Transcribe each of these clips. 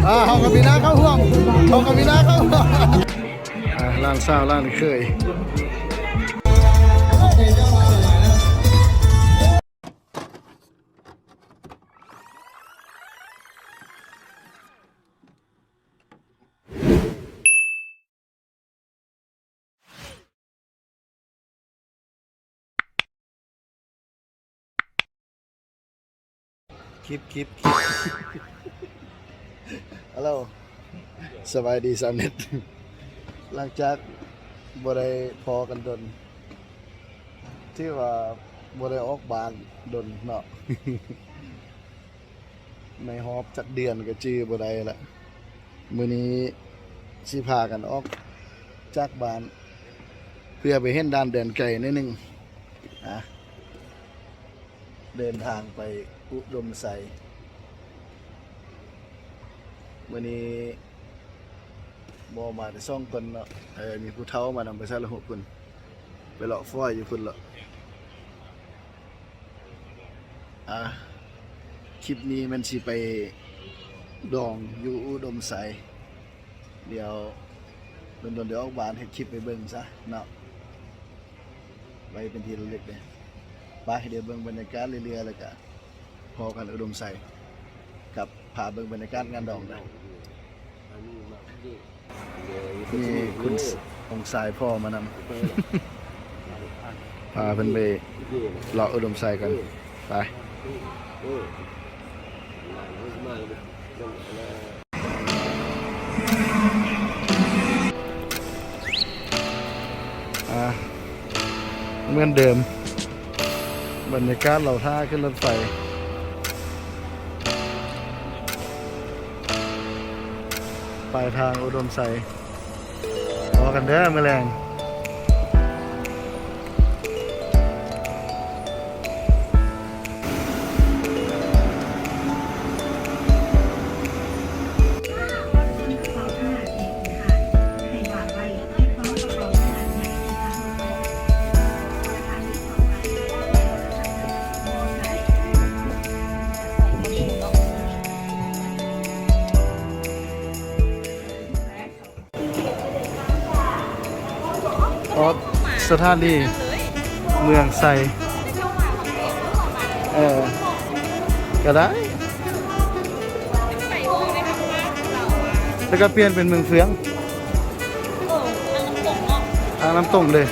เขากับมีน้าเข้าห่วงเขากับมีน้าเข้าห่วงร้านเศร้าร้านเคยคลิปฮัลโหลสบายดีสามเน็ตหลังจากบ่ได้พอกันดนที่ว่าบ่ได้ออกบ้านดนเนาะ ในฮอบจักเดือนก็จื้อบ่ได้ละมื้อนี้สิพากันออกจากบ้านเพื่อไปเห็นด่านแดนไกลนิดนึงเดินทางไปอุดมไสวันนี้บ่มาแต่ซ่องคนเนาะมีผู้เฒ่ามานำไปซะละ6คนไปเลาะฟ้อยอยู่พุ่นละคลิปนี้มันสิไปดองอยู่อุดมไสเดี๋ยวเดี๋ยวออกบ้านเฮ็ดคลิปไปเบิ่งซะเนาะไว้เป็นที่ระลึกเด้ไปเดี๋ยวเบิ่งบรรยากาศเรื่อยๆแล้วก็พอกันอุดมไสกับพาเบิ่งบรรยากาศงานดองนะนี่คุณองค์สายพ่อมานำพาเพิ่นไปเลาะอุดมไสกันไปเหมือนเดิมบรรยากาศเหล่าท่าขึ้นรถไฟปลายทางอุดมไสรอกันเด้อมื้อแรงสถานีเมืองไซก็ได้แล้วก็เปลี่ยนเป็นเมืองเฟืองน้ำตกเลย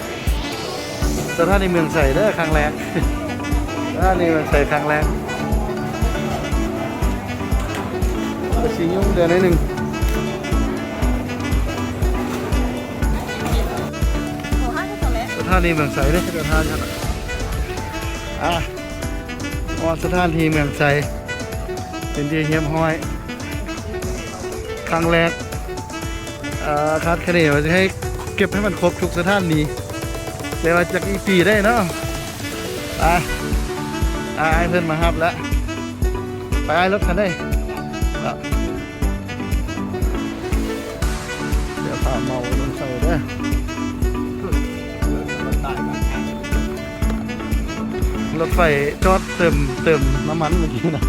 สถานีเมืองไซได้ครั้งแรกสถานีเมืองไซครั้งแรกก็ชิยุ่งเดือนนิดนึงสถานีเมืองไสได้สถานครับสถานที่เมืองไสเป็นที่เฮียมห้อยครั้งแรกคาดคะเนว่าจะให้เก็บให้มันครบทุกสถานีแต่ว่าจากอีปีได้เนาะให้เพื่อนมาฮับแล้วไปรถคันได้เดี๋ยวพาเมาลงเสาด้วยรถไฟจอดเติมน้ำมันเมื่อกี้นะ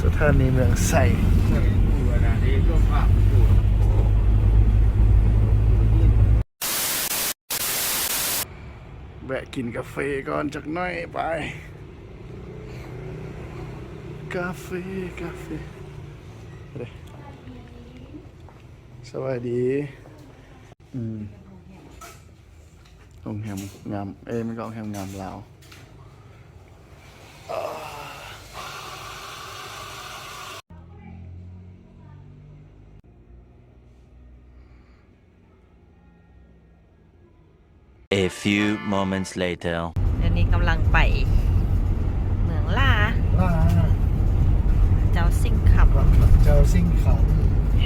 สถานีเมืองไสแวะกินกาแฟก่อนจากน้อยไปกาแฟสวัสดีโรงแรมงามมันก็โรงแรมงามลาว A few moments later เดี๋ยวนี้กำลังไปเมืองล่าเจ้าซิ่งขับ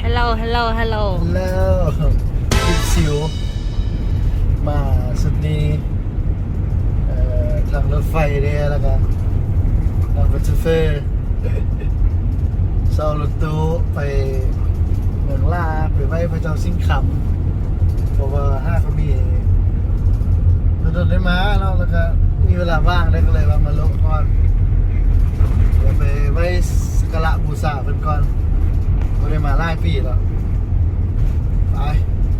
Hello คิดซิวมาสุดนี้ทางรถไฟเนี่ยแล้วกันทางรถไฟเช่ารถตู้ไปเมืองล่าไปไหว้พระเจ้าซิ่งคำ เพราะว่าห้าเขามีโดนได้มาเนาะแล้วก็มีเวลาว่างได้ก็เลยว่ามาลงก่อนเดี๋ยวไปไว้สักการะบูชาเพิ่นก่อนบ่ได้มาหลายปีแล้วไป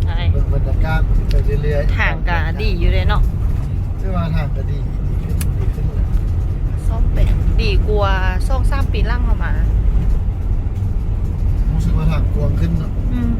ใช่ เบิ่งบรรยากาศไปเรื่อยๆ ทางก็ดีอยู่เลยเนาะ ใช่ว่าทางก็ดีขึ้นเลย ซ่อมเป็นดีกว่า2-3 ปีล่างเข้ามา รู้สึกว่าทางกว้างขึ้นเนาะ อืม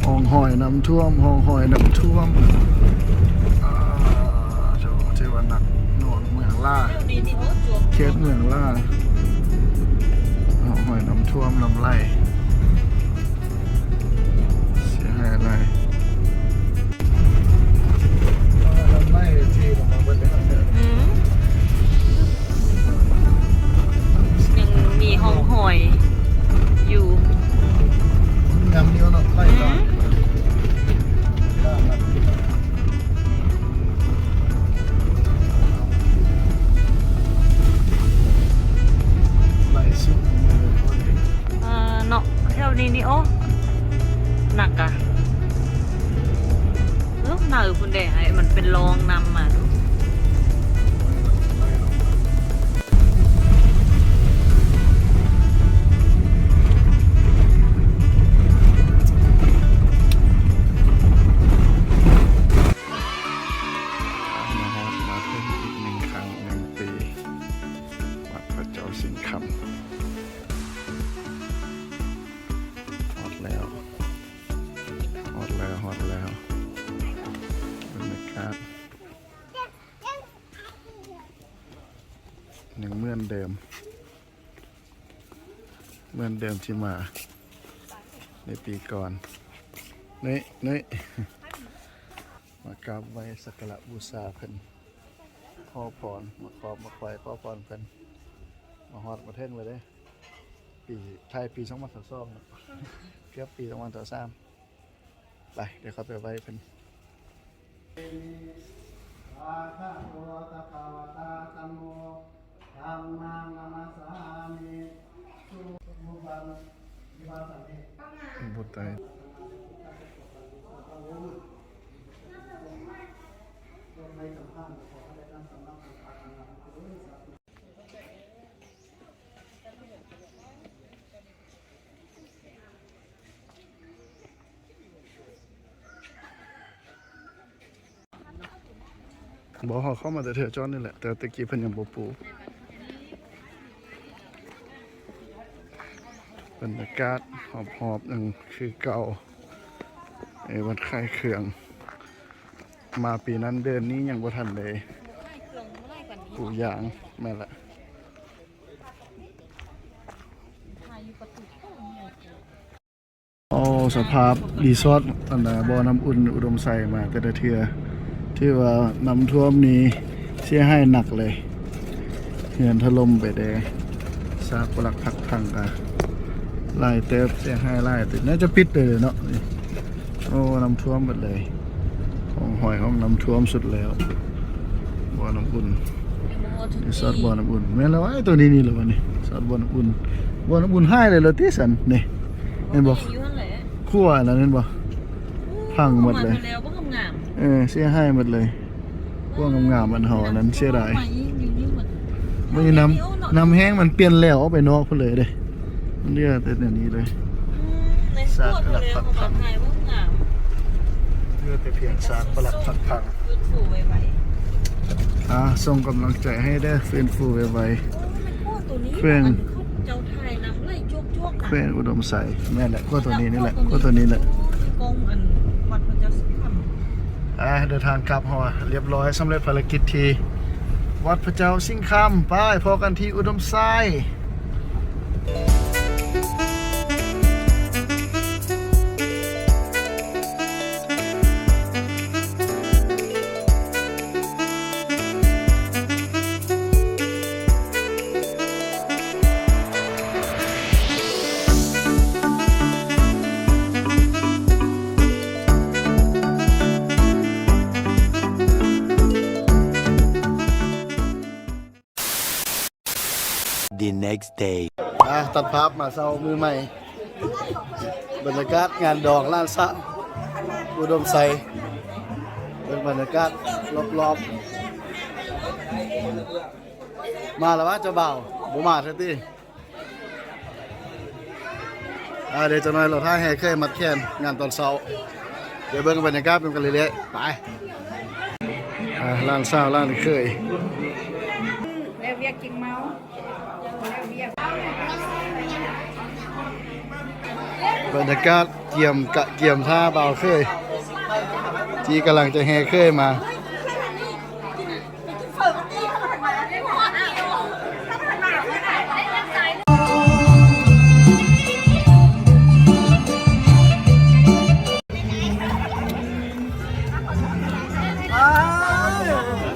ห้องหอยน้ำท่วมห้องหอยน้ำท่วมโถที่วันนักหน่วงเมืองล่าเขตเมืองล่าห้องหอยน้ำท่วมลำไรเสียหายอะไรลำไรที่ลงมาบนนี้ อืมยังมีห้องหอยอยู่ ยำนิ้วเนาะไล่ก่อนไล่สุดเลย เนาะแถวนี้นี่โอ้หนักอะหนักคุณเดะไอ้มันเป็นรองนำมาดู มาเพิ่มอีกหนึ่งครั้ง1 ปีวัดพระเจ้าสิงห์คำฮอดแล้วบรรยากาศยังเหมือนเดิมที่มาในปีก่อนนี่มากราบไหว้สักการะบูชาเพิ่นขอพรมาขอพรเพิ่นมาฮอดประเทศไว้เด้ปีไทยปี2022เนาะเกือบปี2023ไปเดี๋ยวเขาไปไหว้เพิ่นอาคาโตตะภาวตาธัมโมธัมมังนามัสสามิสุมุบันวิวาสันติบุตรไตบอกเขาเข้ามาแต่เถอะจอนนี่แหละแต่ตะกี้เพิ่นยังบ่ปูบรรยากาศหอบๆหนึ่งคือเก่าวันคลายเครื่องมาปีนั้นเดือนนี้ยังบ่ทันเลยปูยางแม่นละเอาสภาพรีสอร์ทอันน่ะบ่อน้ำอุ่นอุดมใส่มาแต่ละเทื่อที่ว่าน้ำท่วมนี้เสียหายหนักเลยเหือนถล่มไปเด้ซากปรักพักพังกันลายเติบเสียหายลายติดน่าจะปิดเลยเนาะโอ้น้ำท่วมหมดเลยของหอยของน้ำท่วมสุดแล้วบ่อน้ำอุ่นนี่ซอสบ่อน้ำอุ่นแม่นแล้วไอ้ตัวนี้นี่เหรอวะนี่ซอสบ่อน้ำอุ่นให้เลยเหรอที่สันนี่เห็นบ่คั่วแล้วเห็นบ่พังหมดเลยเสียหายหมดเลยพวกงามๆมันห่อนั้นเสียดายไม่น้ำแห้งมันเปลี่ยนแล้วเอาไปนอกพุ่นเลยเด้มันเรียกแต่อย่างนี้เลยซากปลักผักพังเลือแต่เพียงซากปลักผักพังส่งกำลังใจให้ได้ฟื้นฟูไวๆเพื่อน เจ้าไทยน้ำไหลจุก ว้นอุดมใสแม่นแหละขั้วตัวนี้นี่แหละขั้วตัวนี้แหละ กงอันวัดพระเจ้าสิค เดินทางกลับเฮาเรียบร้อยสำเร็จภารกิจที่วัดพระเจ้าสิงห์คำไปพอกันที่อุดมไซ The next day. ตัดภาพมาเศร้ามือใหม่บรรยากาศงานดอกล้านสะอุดมไซเป็นบรรยากาศรอบๆมาแล้วว่าเจ้าบ่าวบ่มาเท่าที่เดี๋ยวจะน้อยเราท่าแห่เคยมัดแขนงานตอนเช้าเดี๋ยวเบิ่งบรรยากาศเป็นกันเรื่อยๆไปล้านสาวล้านเคย แล้วเวียกกินเมาแล้วเวียก บรรยากาศเกี่ยมท่าเบาเคยที่กำลังจะแห่เคยมา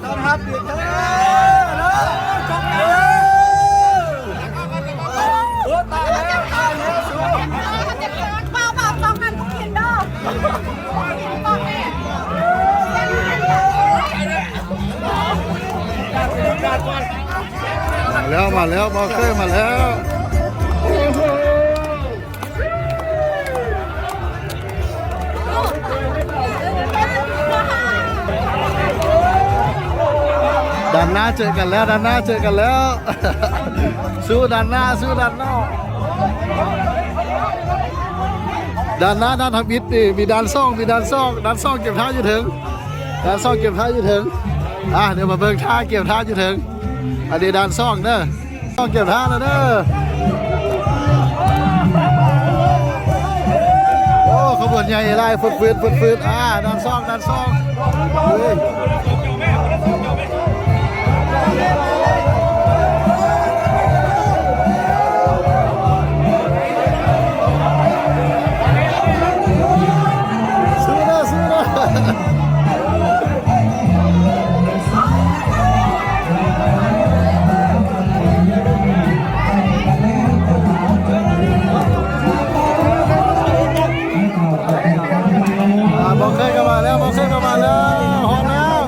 ต้อนรับเด็กเด้อจบแล้วตายแล้วสู้ มาแล้วบอเคยมาแล้วด้านหน้าเจอกันแล้วด้านหน้าเจอกันแล้ว สู้ด้านหน้าสู้ด้านนอกด้านหน้าด้านทับอิฐนี่มีด้านซ่องด้านซ่องเก็บท่าอยู่ถึงด้านซ่องเก็บท่าอยู่ถึงเดี๋ยวมาเบิ่งท่าเก็บท่าอยู่ถึงอันนี้ด้านซ่องเด้อซ่องเก็บท่าแล้วเด้อโอ้ขบวนใหญ่ไล่ฟืดด้านซ่องเฮ้ยสู้บอกเคยกันมาแล้วหอมแล้ว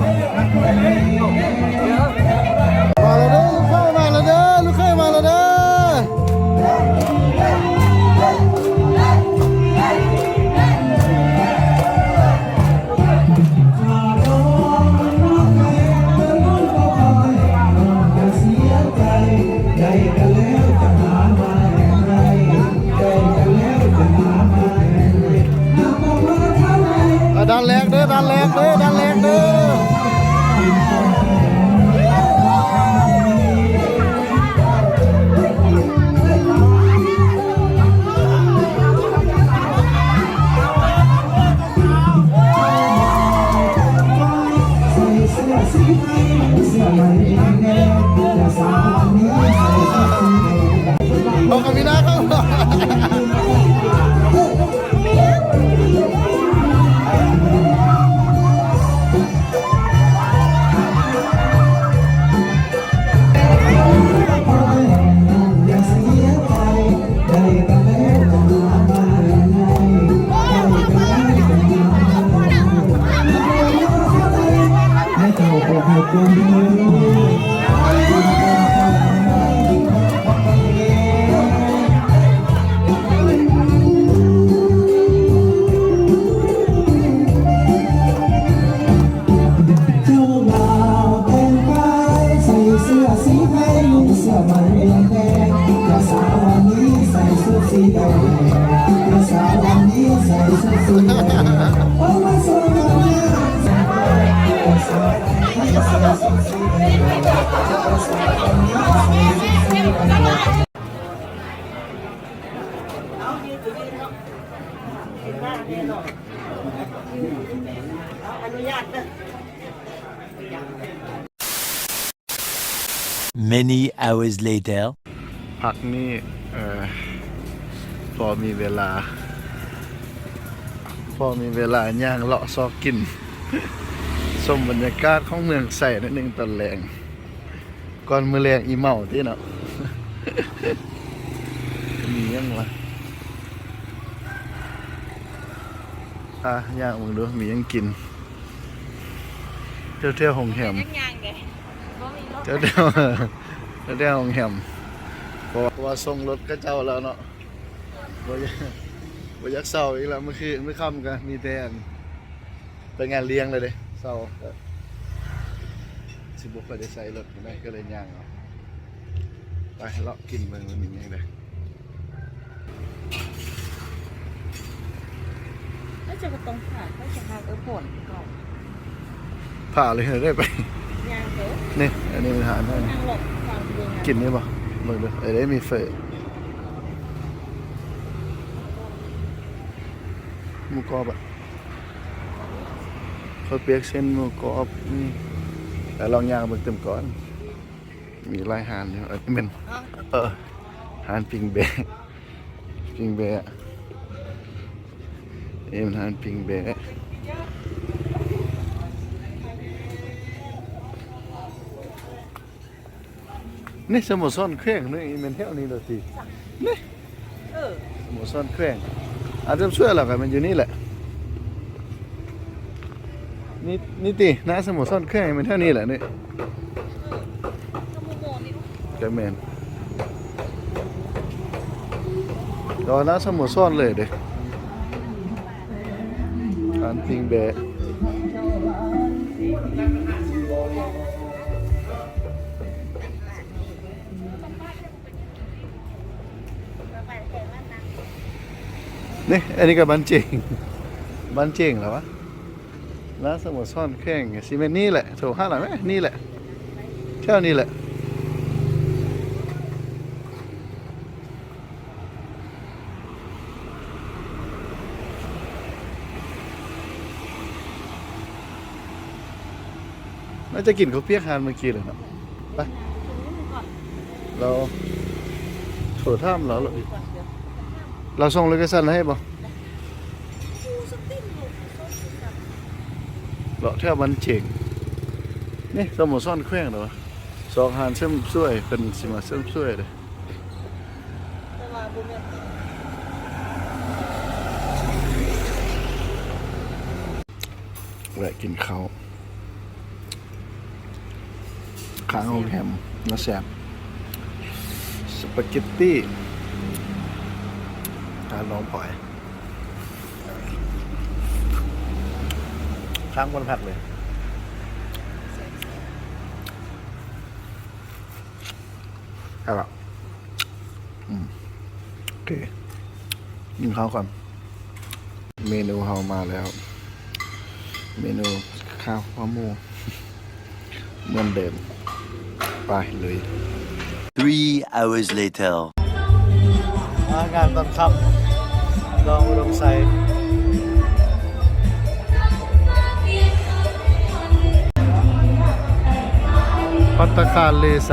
Many hours later. พักนี่พอมีเวลาย่างเลาะซอกกิน ชมบรรยากาศของเมืองใส่นิดนึงตอนแรงก่อนมื้อแรงอีเมาที่เนาะ มียังวะย่างมึงดูมียังกินเที่ยวหงแหม ยังยังไงบ่มีรถ เที่ยวหงแหมเพราะว่าส่งรถก็เจ้าแล้วเนาะบ่อยากเศร้าอีกแล้วเมื่อคืนเมื่อค่ำกันมีแต่ไปงานเลี้ยงเลยเด้เศร้าสิบุกไปได้ใส่รถได้ก็เลยย่างเอาไปเลาะกินมันมีอย่างไร ก็จะตรงผ่านก็จะทางผลก่อน ผ่าเลยได้ไป ยางเถอะ นี่อันนี้มันหาได้ ทางหลบฝั่งเมือง กินนี่ป่ะมึงดูไอ้ได้มีเฟยหมูกรอบอ่ะข้าวเปียกเส้นหมูกรอบนี่แต่ลองย่างเบิ่งเต็มก่อนมีหลายหานอยู่เป็นหานปิงเบะมันหานปิงเบะนี่สมุทรซ่อนเครื่องนี่มันเท่านี้เลยทีนี่สมุทรซ่อนเครื่องอาจจะช่วยเรากันมันอยู่นี่แหละนี่ตีน้าสมุทรซ่อนเครื่องมันเท่านี้แหละนี่กระเมนรอน้าสมุทรซ่อนเลยเด็กอันปิงเบะนี่อันนี้ก็บันเจงเหรอวะร้านสมุทรซ่อนแข้งซีเมนนี่แหละโถห้าหลังไหมนี่แหละเท่านี้แหละน่าจะกินข้าวเปียกฮานเมื่อกี้เลยเนาะไปเราโถท่ามเราส่งโลเคชั่นให้บ่เลาะแถวบันเจงนี่สมุทรซ่อนแขวงเหรอสองหานเส้มช่วยเป็นสิมาเส้มช่วยเลยแวะกินข้าวข้างโรงแรมนะแซ่บสปาเกตตี้ทานน้องปล่อยข้างบนผักเลยครับโอเคกินข้าวก่อนเมนูเฮามาแล้ว เมนูข้าวขาหมูเหมือนเดิมไปเลย 3 hours later. งานตอนค่ำลองอุดมไซภัตตาคารเลไซ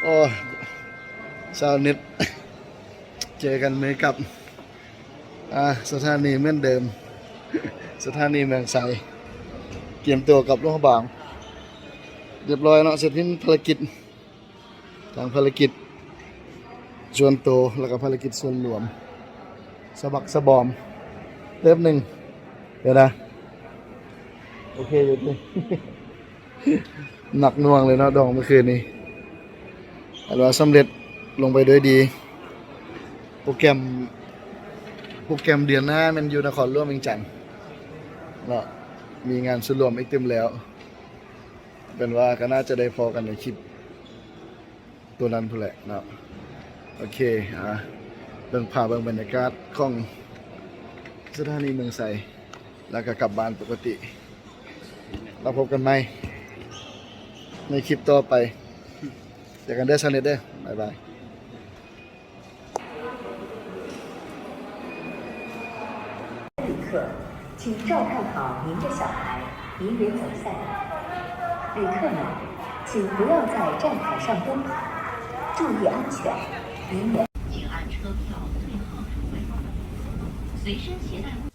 โอ้ชาวเน็ต เจอกันมือกับสถานีเหมือนเดิม สถานีเมืองไซเตรียมตัวกับหลวงพระบางเรียบร้อยเนาะเสร็จสิ้นภารกิจทางภารกิจส่วนตัวแล้วก็ภารกิจส่วนรวมสะบักสะบอมเริ่มหนึ่งเดี๋ยวนะโอเคอยู่ดิ หนักหน่วงเลยเนาะดองเมื่อคืนนี้อันว่าสำเร็จลงไปด้วยดีโปรแกรมเดือนหน้ามันอยู่นครหลวงเวียงจันทน์เนาะมีงานส่วนรวมอีกเต็มแล้วเป็นว่าก็น่าจะได้พอกันในคลิปตัวนั้นพุ่นแหละเนาะโอเคเบิ่งภาพเบิ่งบรรยากาศของสถานีเมืองไซแล้วก็กลับบ้านปกติเราพบกันใหม่ในคลิปต่อไปเจอกันเด้อชาเน็ตเด้อบ๊ายบาย 请照看好您的小孩，以免走散。旅客们，请不要在站台上奔跑，注意安全，以免。请按车票对号入座，随身携带物。